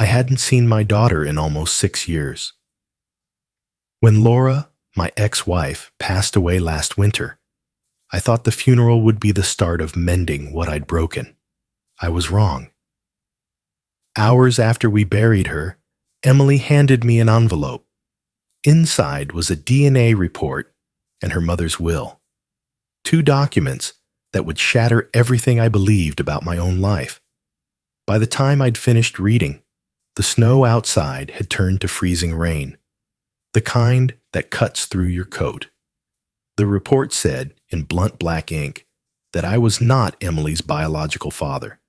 I hadn't seen my daughter in almost 6 years. When Laura, my ex-wife, passed away last winter, I thought the funeral would be the start of mending what I'd broken. I was wrong. Hours after we buried her, Emily handed me an envelope. Inside was a DNA report and her mother's will. 2 documents that would shatter everything I believed about my own life. By the time I'd finished reading, the snow outside had turned to freezing rain, the kind that cuts through your coat. The report said, in blunt black ink, that I was not Emily's biological father.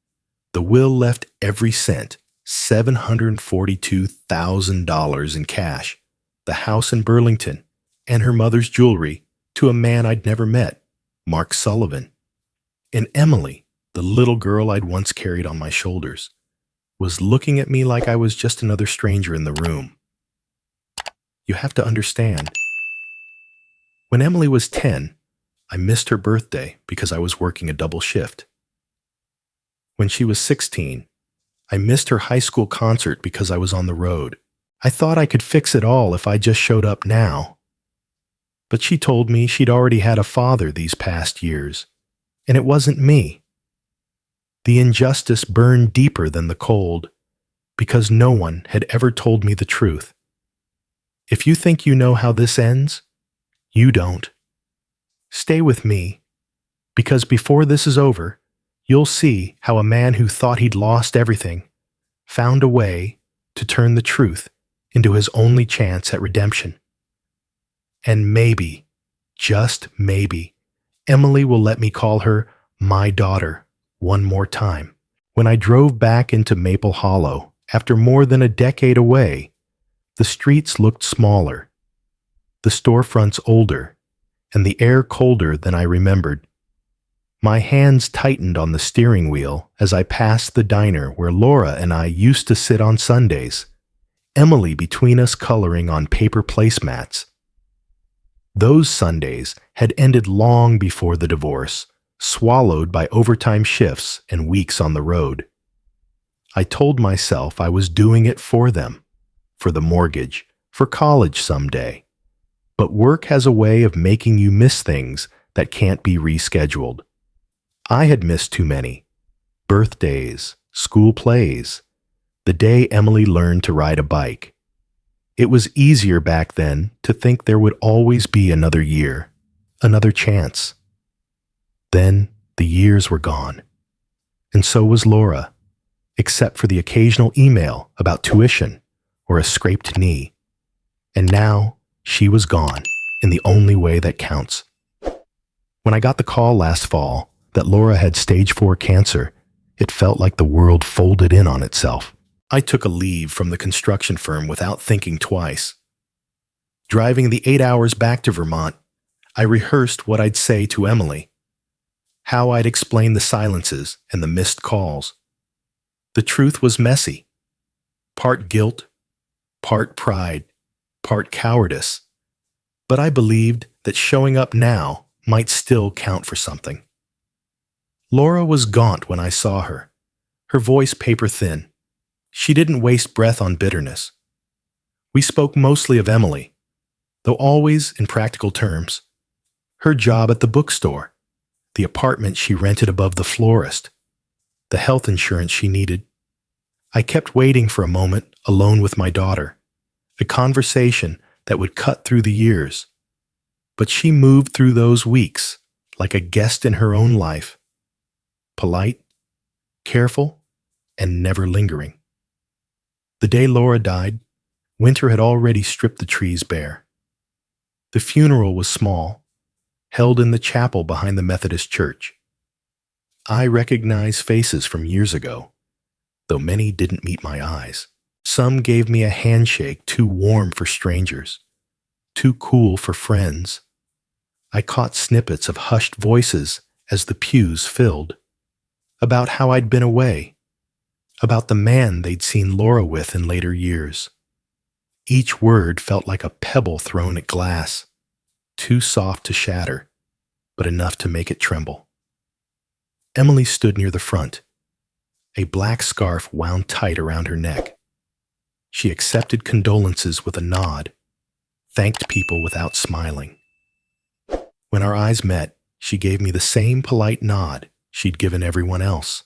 The will left every cent, $742,000 in cash, the house in Burlington, and her mother's jewelry to a man I'd never met, Mark Sullivan. And Emily, the little girl I'd once carried on my shoulders, was looking at me like I was just another stranger in the room. You have to understand. When Emily was 10, I missed her birthday because I was working a double shift. When she was 16, I missed her high school concert because I was on the road. I thought I could fix it all if I just showed up now. But she told me she'd already had a father these past years, and it wasn't me. The injustice burned deeper than the cold because no one had ever told me the truth. If you think you know how this ends, you don't. Stay with me, because before this is over, you'll see how a man who thought he'd lost everything found a way to turn the truth into his only chance at redemption. And maybe, just maybe, Emily will let me call her my daughter one more time. When I drove back into Maple Hollow after more than a decade away, the streets looked smaller, the storefronts older, and the air colder than I remembered. My hands tightened on the steering wheel as I passed the diner where Laura and I used to sit on Sundays, Emily between us coloring on paper placemats. Those Sundays had ended long before the divorce, swallowed by overtime shifts and weeks on the road. I told myself I was doing it for them, for the mortgage, for college someday. But work has a way of making you miss things that can't be rescheduled. I had missed too many. Birthdays, school plays, the day Emily learned to ride a bike. It was easier back then to think there would always be another year, another chance. Then the years were gone. And so was Laura, except for the occasional email about tuition or a scraped knee. And now she was gone in the only way that counts. When I got the call last fall that Laura had stage 4 cancer, it felt like the world folded in on itself. I took a leave from the construction firm without thinking twice. Driving the 8 hours back to Vermont, I rehearsed what I'd say to Emily, how I'd explain the silences and the missed calls. The truth was messy. Part guilt, part pride, part cowardice. But I believed that showing up now might still count for something. Laura was gaunt when I saw her, her voice paper-thin. She didn't waste breath on bitterness. We spoke mostly of Emily, though always in practical terms. Her job at the bookstore, the apartment she rented above the florist, the health insurance she needed. I kept waiting for a moment alone with my daughter, a conversation that would cut through the years. But she moved through those weeks like a guest in her own life, polite, careful, and never lingering. The day Laura died, winter had already stripped the trees bare. The funeral was small, held in the chapel behind the Methodist church. I recognized faces from years ago, though many didn't meet my eyes. Some gave me a handshake too warm for strangers, too cool for friends. I caught snippets of hushed voices as the pews filled, about how I'd been away, about the man they'd seen Laura with in later years. Each word felt like a pebble thrown at glass, too soft to shatter, but enough to make it tremble. Emily stood near the front, a black scarf wound tight around her neck. She accepted condolences with a nod, thanked people without smiling. When our eyes met, she gave me the same polite nod she'd given everyone else.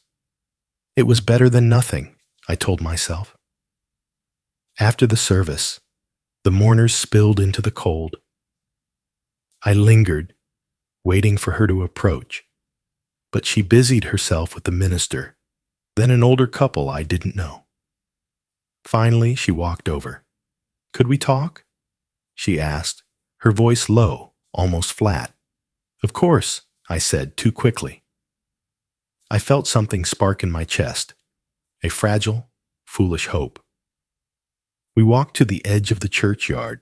It was better than nothing, I told myself. After the service, the mourners spilled into the cold. I lingered, waiting for her to approach, but she busied herself with the minister, then an older couple I didn't know. Finally, she walked over. "Could we talk?" she asked, her voice low, almost flat. "Of course," I said too quickly. I felt something spark in my chest, a fragile, foolish hope. We walked to the edge of the churchyard,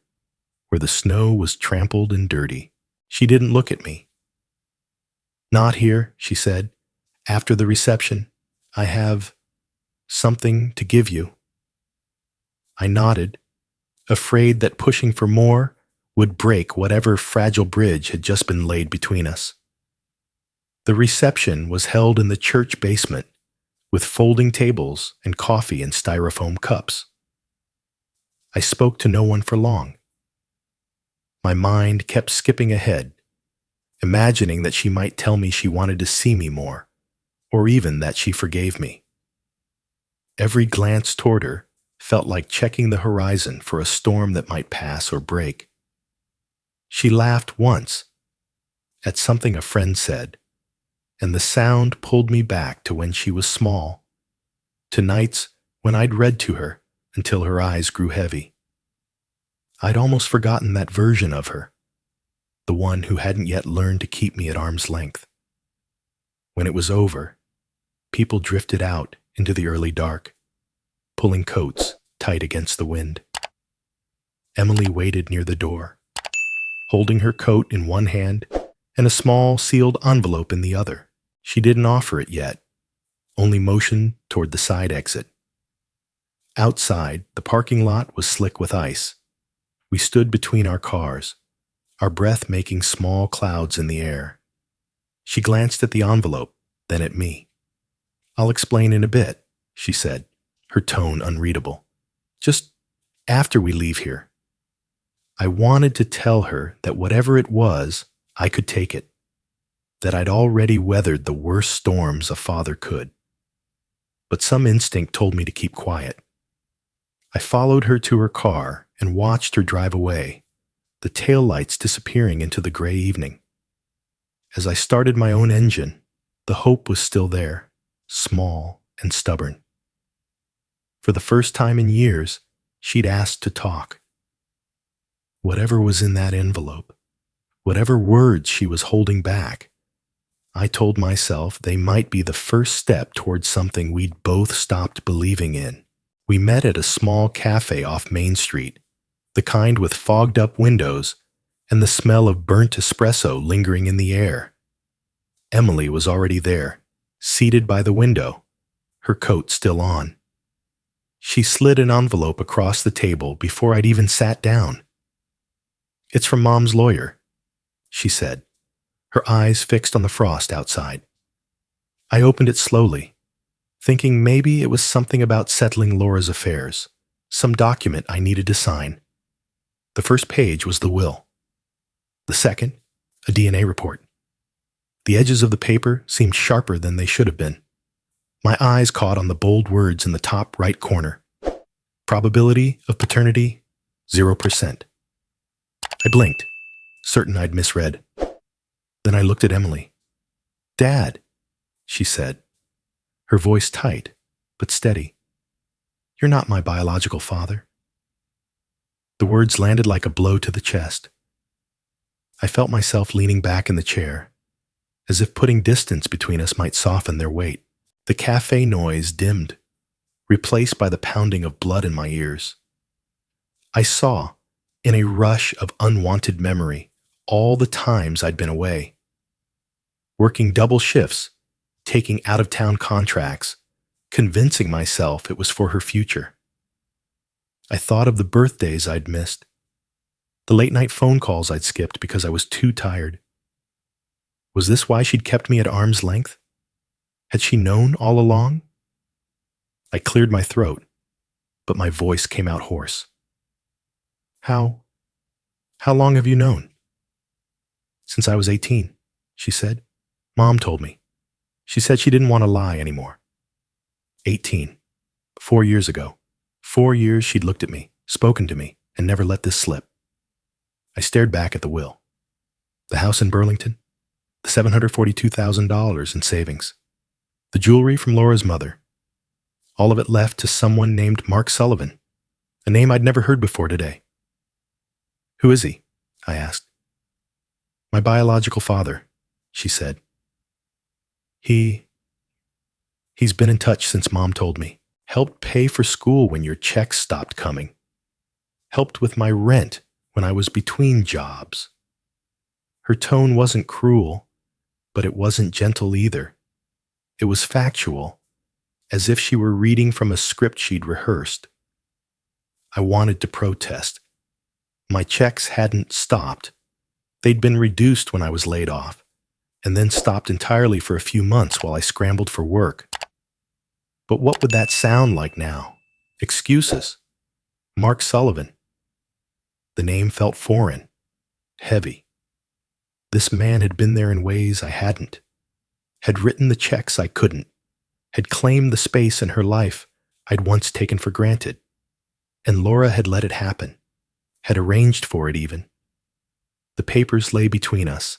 where the snow was trampled and dirty. She didn't look at me. "Not here," she said. "After the reception, I have something to give you." I nodded, afraid that pushing for more would break whatever fragile bridge had just been laid between us. The reception was held in the church basement, with folding tables and coffee in styrofoam cups. I spoke to no one for long. My mind kept skipping ahead, imagining that she might tell me she wanted to see me more, or even that she forgave me. Every glance toward her felt like checking the horizon for a storm that might pass or break. She laughed once at something a friend said, and the sound pulled me back to when she was small, to nights when I'd read to her until her eyes grew heavy. I'd almost forgotten that version of her, the one who hadn't yet learned to keep me at arm's length. When it was over, people drifted out into the early dark, pulling coats tight against the wind. Emily waited near the door, holding her coat in one hand and a small sealed envelope in the other. She didn't offer it yet, only motioned toward the side exit. Outside, the parking lot was slick with ice. We stood between our cars, our breath making small clouds in the air. She glanced at the envelope, then at me. "I'll explain in a bit," she said, her tone unreadable. "Just after we leave here." I wanted to tell her that whatever it was, I could take it, that I'd already weathered the worst storms a father could. But some instinct told me to keep quiet. I followed her to her car and watched her drive away, the taillights disappearing into the gray evening. As I started my own engine, the hope was still there, small and stubborn. For the first time in years, she'd asked to talk. Whatever was in that envelope, whatever words she was holding back, I told myself they might be the first step towards something we'd both stopped believing in. We met at a small cafe off Main Street, the kind with fogged-up windows and the smell of burnt espresso lingering in the air. Emily was already there, seated by the window, her coat still on. She slid an envelope across the table before I'd even sat down. "It's from Mom's lawyer," she said, her eyes fixed on the frost outside. I opened it slowly, thinking maybe it was something about settling Laura's affairs, some document I needed to sign. The first page was the will. The second, a DNA report. The edges of the paper seemed sharper than they should have been. My eyes caught on the bold words in the top right corner. Probability of paternity, 0%. I blinked, certain I'd misread. Then I looked at Emily. "Dad," she said, her voice tight but steady. "You're not my biological father." The words landed like a blow to the chest. I felt myself leaning back in the chair, as if putting distance between us might soften their weight. The cafe noise dimmed, replaced by the pounding of blood in my ears. I saw, in a rush of unwanted memory, all the times I'd been away. Working double shifts, taking out-of-town contracts, convincing myself it was for her future. I thought of the birthdays I'd missed, the late-night phone calls I'd skipped because I was too tired. Was this why she'd kept me at arm's length? Had she known all along? I cleared my throat. but my voice came out hoarse. How long have you known? Since I was 18, she said. Mom told me. She said she didn't want to lie anymore. 18. 4 years ago. 4 years she'd looked at me, spoken to me, and never let this slip. I stared back at the will. The house in Burlington, the $742,000 in savings, the jewelry from Laura's mother, all of it left to someone named Mark Sullivan, a name I'd never heard before today. Who is he? I asked. My biological father, she said. He's been in touch since Mom told me. Helped pay for school when your checks stopped coming. Helped with my rent when I was between jobs. Her tone wasn't cruel, but it wasn't gentle either. It was factual, as if she were reading from a script she'd rehearsed. I wanted to protest. My checks hadn't stopped. They'd been reduced when I was laid off, and then stopped entirely for a few months while I scrambled for work. But what would that sound like now? Excuses. Mark Sullivan. The name felt foreign, heavy. This man had been there in ways I hadn't, had written the checks I couldn't, had claimed the space in her life I'd once taken for granted. And Laura had let it happen, had arranged for it even. The papers lay between us,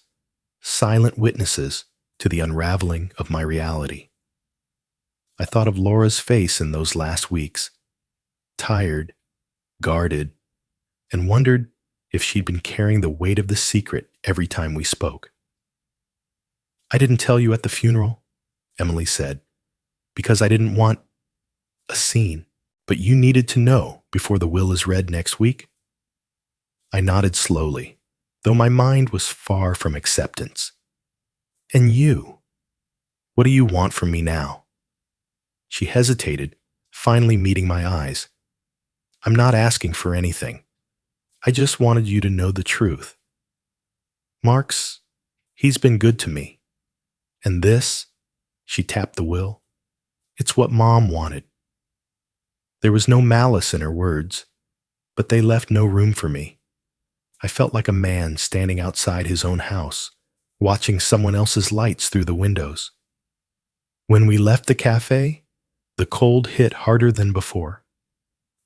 silent witnesses to the unraveling of my reality. I thought of Laura's face in those last weeks, tired, guarded, and wondered if she'd been carrying the weight of the secret every time we spoke. I didn't tell you at the funeral, Emily said, because I didn't want a scene, but you needed to know before the will is read next week. I nodded slowly, though my mind was far from acceptance. And you? What do you want from me now? She hesitated, finally meeting my eyes. I'm not asking for anything. I just wanted you to know the truth. He's been good to me. And this, she tapped the will, it's what Mom wanted. There was no malice in her words, but they left no room for me. I felt like a man standing outside his own house, watching someone else's lights through the windows. When we left the cafe, the cold hit harder than before.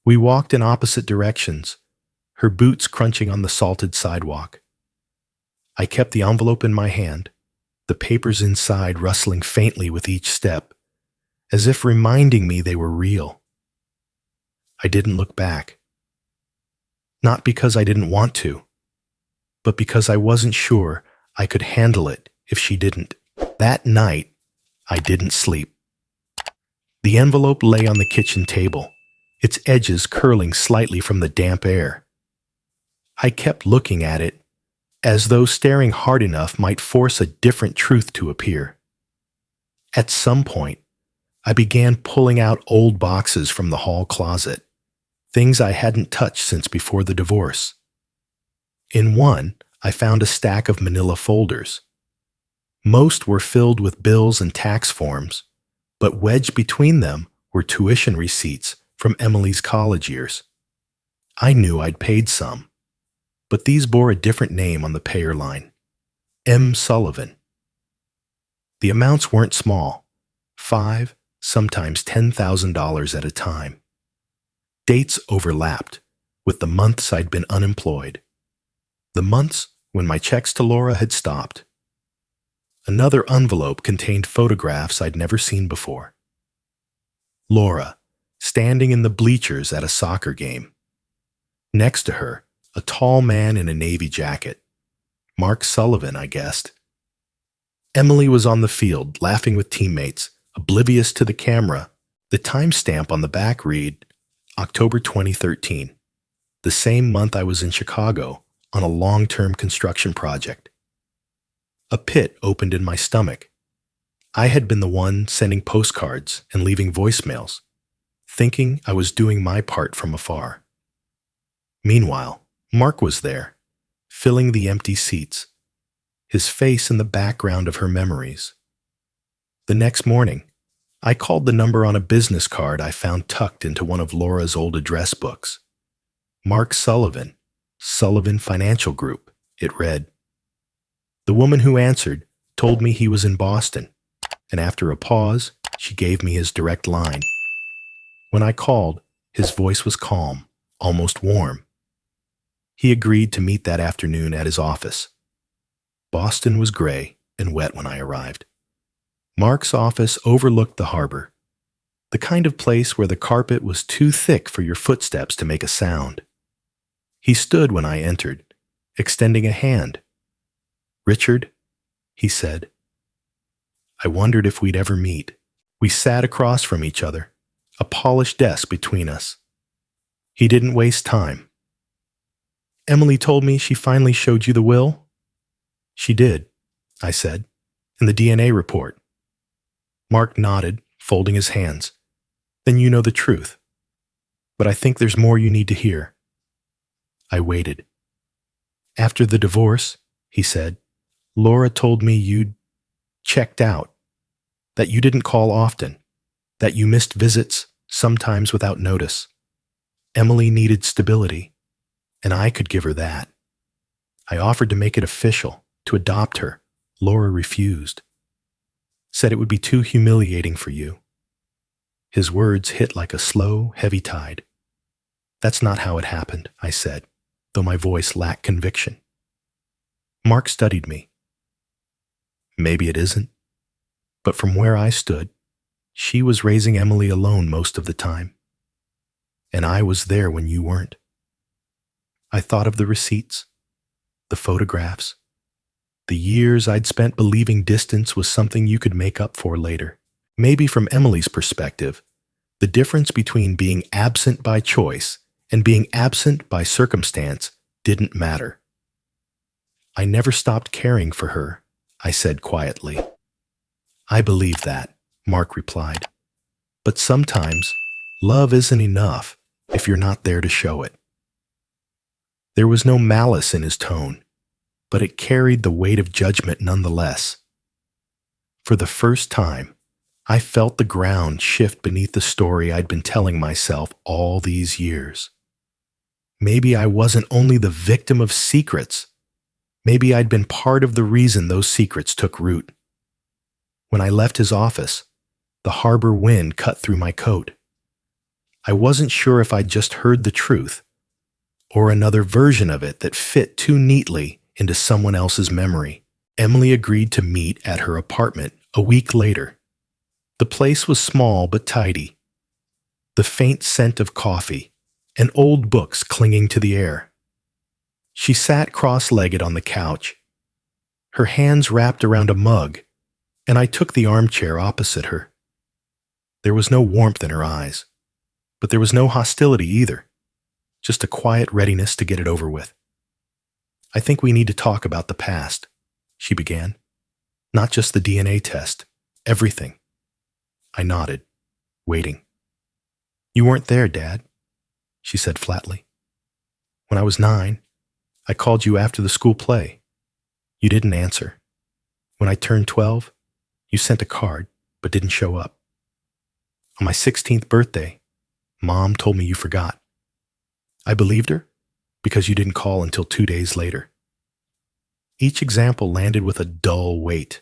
We walked in opposite directions, her boots crunching on the salted sidewalk. I kept the envelope in my hand, the papers inside rustling faintly with each step, as if reminding me they were real. I didn't look back. Not because I didn't want to, but because I wasn't sure I could handle it if she didn't. That night, I didn't sleep. The envelope lay on the kitchen table, its edges curling slightly from the damp air. I kept looking at it, as though staring hard enough might force a different truth to appear. At some point, I began pulling out old boxes from the hall closet, things I hadn't touched since before the divorce. In one, I found a stack of manila folders. Most were filled with bills and tax forms, but wedged between them were tuition receipts from Emily's college years. I knew I'd paid some, but these bore a different name on the payer line, M. Sullivan. The amounts weren't small, $5,000, sometimes $10,000 at a time. Dates overlapped, with the months I'd been unemployed. The months when my checks to Laura had stopped. Another envelope contained photographs I'd never seen before. Laura, standing in the bleachers at a soccer game. Next to her, a tall man in a navy jacket. Mark Sullivan, I guessed. Emily was on the field, laughing with teammates, oblivious to the camera. The timestamp on the back read, October 2013, the same month I was in Chicago on a long-term construction project. A pit opened in my stomach. I had been the one sending postcards and leaving voicemails, thinking I was doing my part from afar. Meanwhile, Mark was there, filling the empty seats, his face in the background of her memories. The next morning, I called the number on a business card I found tucked into one of Laura's old address books. Mark Sullivan, Sullivan Financial Group, it read. The woman who answered told me he was in Boston, and after a pause, she gave me his direct line. When I called, his voice was calm, almost warm. He agreed to meet that afternoon at his office. Boston was gray and wet when I arrived. Mark's office overlooked the harbor, the kind of place where the carpet was too thick for your footsteps to make a sound. He stood when I entered, extending a hand. "Richard," he said. I wondered if we'd ever meet. We sat across from each other, a polished desk between us. He didn't waste time. "Emily told me she finally showed you the will?" "She did," I said, "and the DNA report." Mark nodded, folding his hands. "Then you know the truth. But I think there's more you need to hear." I waited. "After the divorce," he said, "Laura told me you'd checked out, that you didn't call often, that you missed visits, sometimes without notice. Emily needed stability, and I could give her that. I offered to make it official, to adopt her. Laura refused. Said it would be too humiliating for you." His words hit like a slow, heavy tide. "That's not how it happened," I said, though my voice lacked conviction. Mark studied me. "Maybe it isn't. But from where I stood, she was raising Emily alone most of the time. And I was there when you weren't. I thought of the receipts, the photographs, the years I'd spent believing distance was something you could make up for later. Maybe from Emily's perspective, the difference between being absent by choice and being absent by circumstance didn't matter. I never stopped caring for her," I said quietly. "I believe that," Mark replied. "But sometimes love isn't enough if you're not there to show it." There was no malice in his tone, but it carried the weight of judgment nonetheless. For the first time, I felt the ground shift beneath the story I'd been telling myself all these years. Maybe I wasn't only the victim of secrets. Maybe I'd been part of the reason those secrets took root. When I left his office, the harbor wind cut through my coat. I wasn't sure if I'd just heard the truth, or another version of it that fit too neatly into someone else's memory. Emily agreed to meet at her apartment a week later. The place was small but tidy. The faint scent of coffee and old books clinging to the air. She sat cross-legged on the couch, her hands wrapped around a mug, and I took the armchair opposite her. There was no warmth in her eyes, but there was no hostility either, just a quiet readiness to get it over with. "I think we need to talk about the past," she began. "Not just the DNA test, everything." I nodded, waiting. "You weren't there, Dad," she said flatly. "When I was 9, I called you after the school play. You didn't answer. When I turned 12, you sent a card, but didn't show up. On my 16th birthday, Mom told me you forgot. I believed her because you didn't call until 2 days later." Each example landed with a dull weight,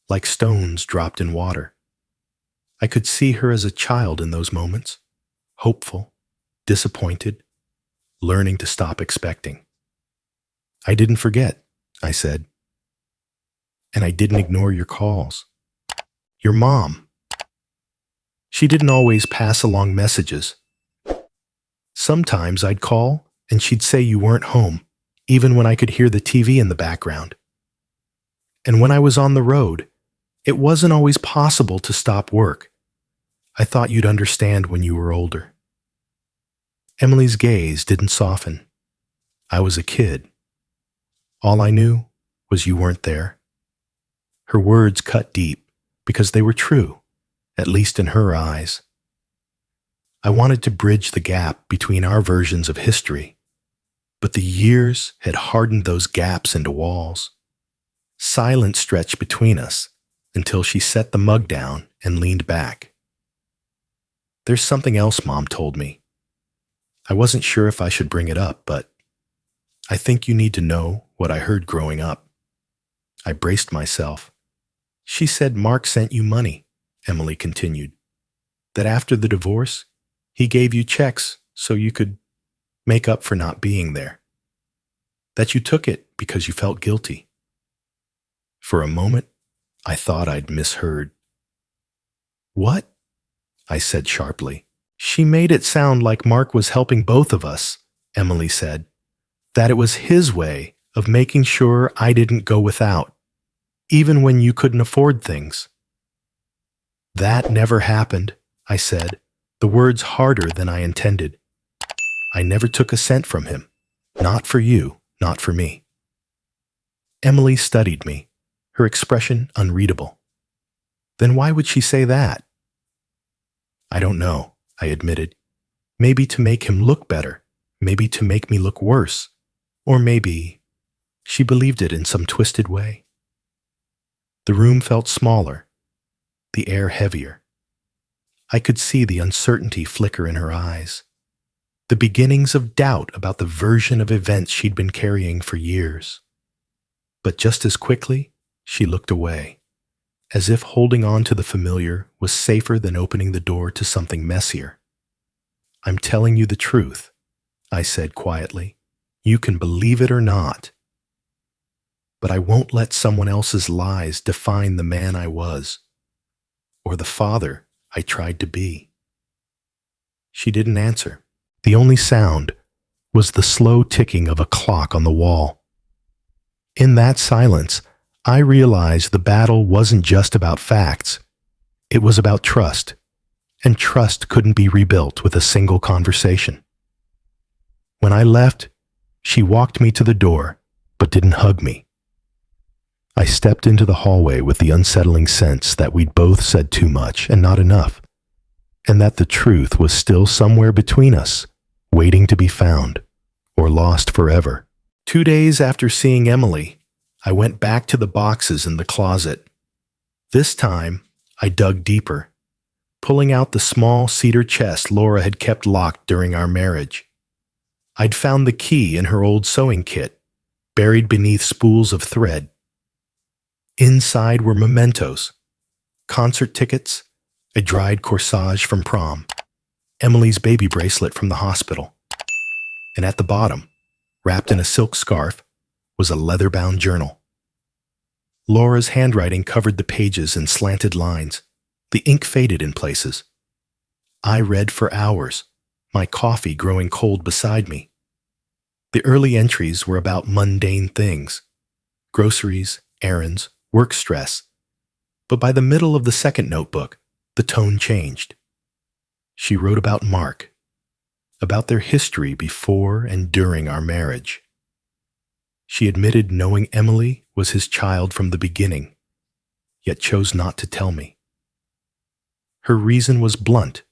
like stones dropped in water. I could see her as a child in those moments, hopeful, disappointed, learning to stop expecting. "I didn't forget," I said. "And I didn't ignore your calls. Your mom. She didn't always pass along messages. Sometimes I'd call and she'd say you weren't home, even when I could hear the TV in the background. And when I was on the road, it wasn't always possible to stop work. I thought you'd understand when you were older." Emily's gaze didn't soften. I was a kid. All I knew was you weren't there. Her words cut deep because they were true, at least in her eyes. I wanted to bridge the gap between our versions of history, but the years had hardened those gaps into walls. Silence stretched between us until she set the mug down and leaned back. There's something else Mom told me. I wasn't sure if I should bring it up, but I think you need to know what I heard growing up. I braced myself. She said Mark sent you money, Emily continued. That after the divorce, he gave you checks so you could make up for not being there. That you took it because you felt guilty. For a moment, I thought I'd misheard. What? I said sharply. She made it sound like Mark was helping both of us, Emily said. That it was his way of making sure I didn't go without, even when you couldn't afford things. That never happened, I said, the words harder than I intended. I never took a cent from him. Not for you, not for me. Emily studied me, her expression unreadable. Then why would she say that? I don't know, I admitted. Maybe to make him look better, maybe to make me look worse, or maybe she believed it in some twisted way. The room felt smaller, the air heavier. I could see the uncertainty flicker in her eyes, the beginnings of doubt about the version of events she'd been carrying for years. But just as quickly, she looked away, as if holding on to the familiar was safer than opening the door to something messier. I'm telling you the truth, I said quietly. You can believe it or not. But I won't let someone else's lies define the man I was, or the father I tried to be. She didn't answer. The only sound was the slow ticking of a clock on the wall. In that silence, I realized the battle wasn't just about facts. It was about trust, and trust couldn't be rebuilt with a single conversation. When I left, she walked me to the door, but didn't hug me. I stepped into the hallway with the unsettling sense that we'd both said too much and not enough, and that the truth was still somewhere between us, waiting to be found, or lost forever. 2 days after seeing Emily, I went back to the boxes in the closet. This time, I dug deeper, pulling out the small cedar chest Laura had kept locked during our marriage. I'd found the key in her old sewing kit, buried beneath spools of thread. Inside were mementos, concert tickets, a dried corsage from prom, Emily's baby bracelet from the hospital. And at the bottom, wrapped in a silk scarf, was a leather-bound journal. Laura's handwriting covered the pages in slanted lines. The ink faded in places. I read for hours, my coffee growing cold beside me. The early entries were about mundane things, groceries, errands, work stress. But by the middle of the second notebook, the tone changed. She wrote about Mark, about their history before and during our marriage. She admitted knowing Emily was his child from the beginning, yet chose not to tell me. Her reason was blunt.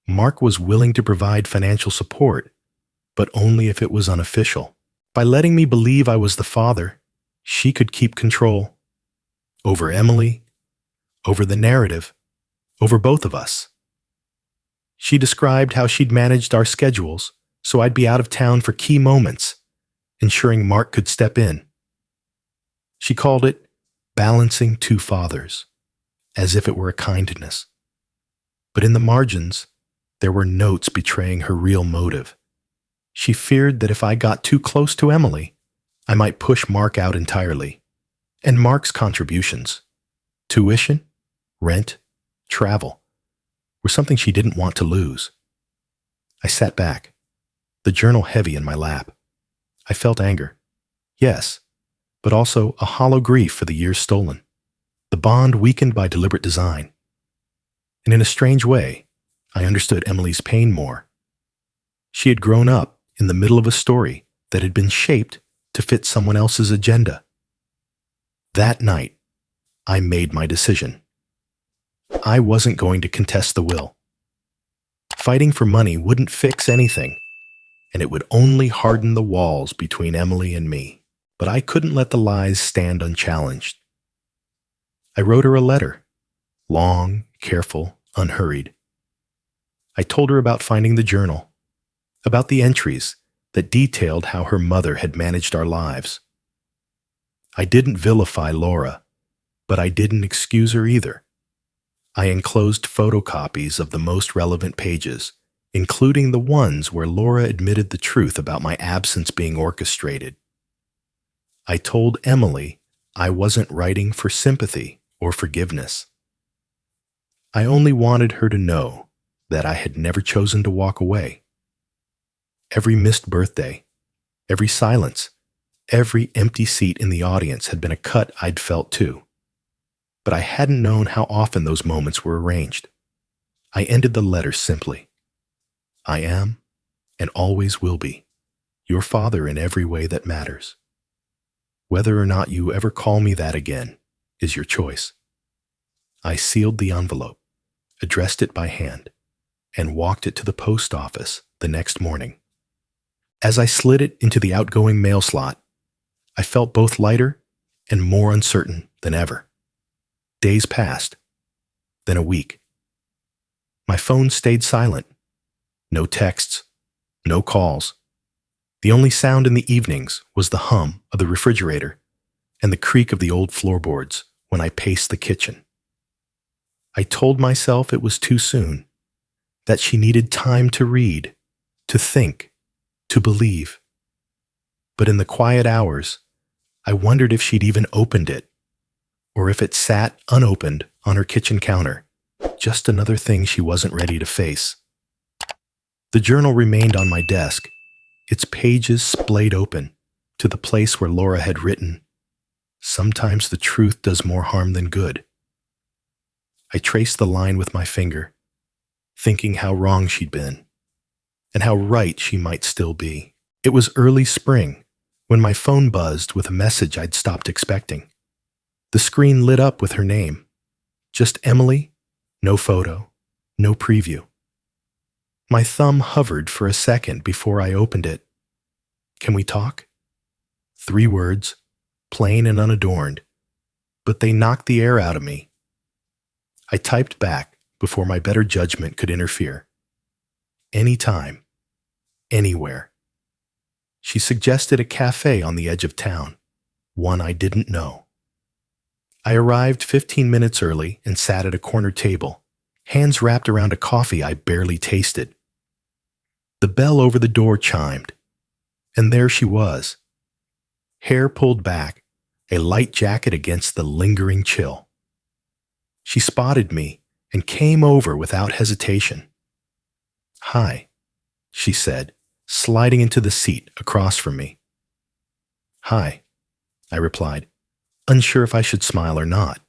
Mark was willing to provide financial support, but only if it was unofficial. By letting me believe I was the father, she could keep control over Emily, over the narrative, over both of us. She described how she'd managed our schedules so I'd be out of town for key moments, ensuring Mark could step in. She called it balancing two fathers, as if it were a kindness. But in the margins, there were notes betraying her real motive. She feared that if I got too close to Emily, I might push Mark out entirely. And Mark's contributions, tuition, rent, travel, were something she didn't want to lose. I sat back, the journal heavy in my lap. I felt anger, yes, but also a hollow grief for the years stolen, the bond weakened by deliberate design. And in a strange way, I understood Emily's pain more. She had grown up in the middle of a story that had been shaped to fit someone else's agenda. That night, I made my decision. I wasn't going to contest the will. Fighting for money wouldn't fix anything, and it would only harden the walls between Emily and me. But I couldn't let the lies stand unchallenged. I wrote her a letter, long, careful, unhurried. I told her about finding the journal, about the entries that detailed how her mother had managed our lives. I didn't vilify Laura, but I didn't excuse her either. I enclosed photocopies of the most relevant pages, including the ones where Laura admitted the truth about my absence being orchestrated. I told Emily I wasn't writing for sympathy or forgiveness. I only wanted her to know that I had never chosen to walk away. Every missed birthday, every silence, every empty seat in the audience had been a cut I'd felt too. But I hadn't known how often those moments were arranged. I ended the letter simply. I am, and always will be, your father in every way that matters. Whether or not you ever call me that again is your choice. I sealed the envelope, addressed it by hand, and walked it to the post office the next morning. As I slid it into the outgoing mail slot, I felt both lighter and more uncertain than ever. Days passed, then a week. My phone stayed silent. No texts, no calls. The only sound in the evenings was the hum of the refrigerator and the creak of the old floorboards when I paced the kitchen. I told myself it was too soon, that she needed time to read, to think, to believe. But in the quiet hours, I wondered if she'd even opened it, or if it sat unopened on her kitchen counter, just another thing she wasn't ready to face. The journal remained on my desk, its pages splayed open to the place where Laura had written, "Sometimes the truth does more harm than good." I traced the line with my finger, thinking how wrong she'd been, and how right she might still be. It was early spring when my phone buzzed with a message I'd stopped expecting. The screen lit up with her name. Just Emily, no photo, no preview. My thumb hovered for a second before I opened it. "Can we talk?" 3 words, plain and unadorned, but they knocked the air out of me. I typed back before my better judgment could interfere. Anytime, anywhere. She suggested a cafe on the edge of town, one I didn't know. I arrived 15 minutes early and sat at a corner table, hands wrapped around a coffee I barely tasted. The bell over the door chimed, and there she was. Hair pulled back, a light jacket against the lingering chill. She spotted me and came over without hesitation. "Hi," she said, sliding into the seat across from me. "Hi," I replied, unsure if I should smile or not.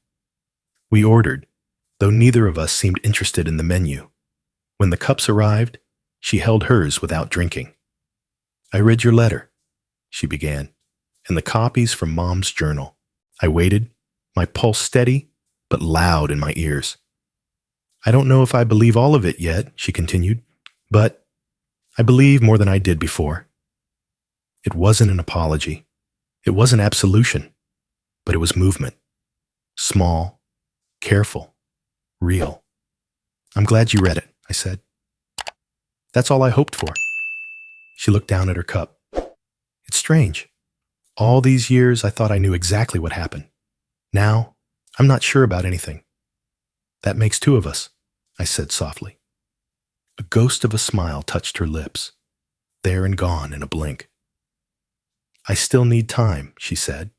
We ordered, though neither of us seemed interested in the menu. When the cups arrived, she held hers without drinking. "I read your letter," she began, "and the copies from Mom's journal." I waited, my pulse steady but loud in my ears. "I don't know if I believe all of it yet," she continued, "but I believe more than I did before." It wasn't an apology. It wasn't absolution, but it was movement. Small, careful, real. "I'm glad you read it," I said. "That's all I hoped for." She looked down at her cup. "It's strange. All these years I thought I knew exactly what happened. Now, I'm not sure about anything." "That makes 2 of us," I said softly. A ghost of a smile touched her lips, there and gone in a blink. "I still need time," she said.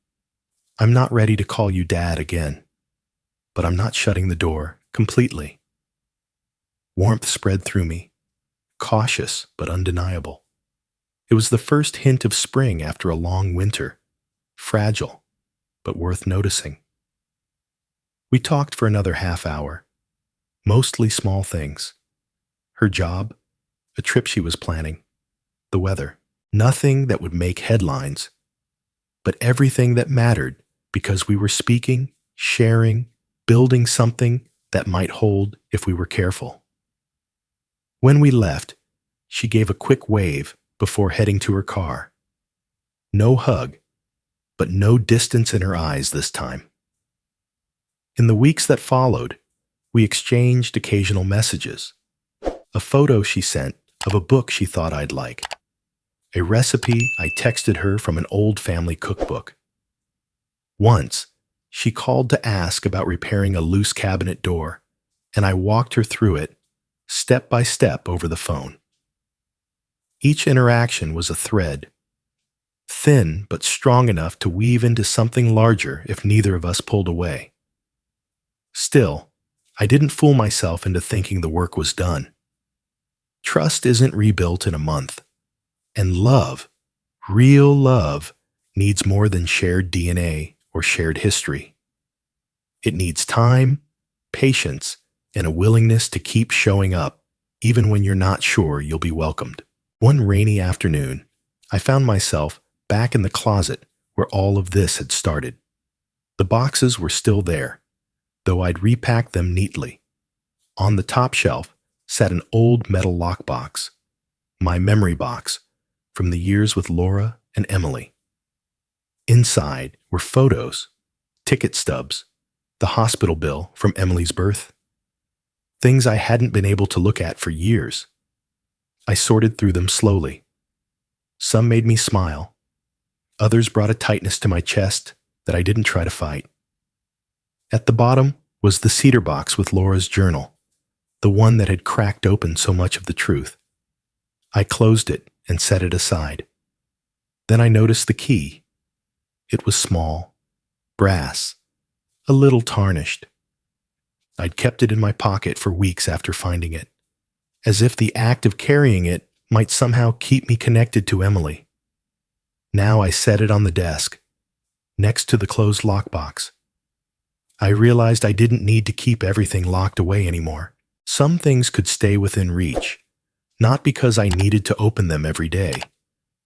"I'm not ready to call you Dad again, but I'm not shutting the door completely." Warmth spread through me, cautious but undeniable. It was the first hint of spring after a long winter, fragile but worth noticing. We talked for another half hour, mostly small things. Her job, a trip she was planning, the weather. Nothing that would make headlines, but everything that mattered because we were speaking, sharing, building something that might hold if we were careful. When we left, she gave a quick wave before heading to her car. No hug, but no distance in her eyes this time. In the weeks that followed, We exchanged occasional messages. A photo she sent of a book she thought I'd like. A recipe I texted her from an old family cookbook. Once, she called to ask about repairing a loose cabinet door, and I walked her through it, step by step over the phone. Each interaction was a thread, thin but strong enough to weave into something larger if neither of us pulled away. Still, I didn't fool myself into thinking the work was done. Trust isn't rebuilt in a month. And love, real love, needs more than shared DNA or shared history. It needs time, patience, and a willingness to keep showing up, even when you're not sure you'll be welcomed. One rainy afternoon, I found myself back in the closet where all of this had started. The boxes were still there, though I'd repacked them neatly. On the top shelf sat an old metal lockbox, my memory box, from the years with Laura and Emily. Inside were photos, ticket stubs, the hospital bill from Emily's birth, things I hadn't been able to look at for years. I sorted through them slowly. Some made me smile. Others brought a tightness to my chest that I didn't try to fight. At the bottom was the cedar box with Laura's journal, the one that had cracked open so much of the truth. I closed it and set it aside. Then I noticed the key. It was small, brass, a little tarnished. I'd kept it in my pocket for weeks after finding it, as if the act of carrying it might somehow keep me connected to Emily. Now I set it on the desk, next to the closed lockbox. I realized I didn't need to keep everything locked away anymore. Some things could stay within reach, not because I needed to open them every day,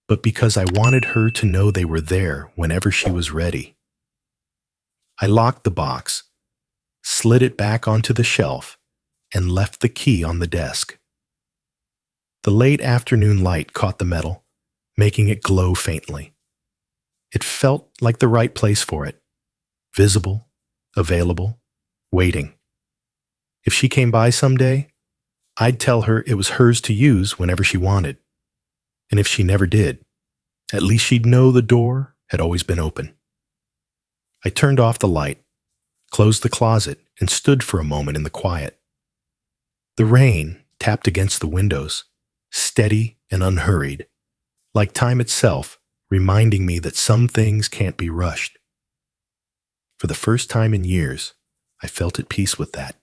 but because I wanted her to know they were there whenever she was ready. I locked the box, slid it back onto the shelf, and left the key on the desk. The late afternoon light caught the metal, making it glow faintly. It felt like the right place for it, visible, available, waiting. If she came by someday, I'd tell her it was hers to use whenever she wanted. And if she never did, at least she'd know the door had always been open. I turned off the light, closed the closet, and stood for a moment in the quiet. The rain tapped against the windows, steady and unhurried, like time itself reminding me that some things can't be rushed. For the first time in years, I felt at peace with that.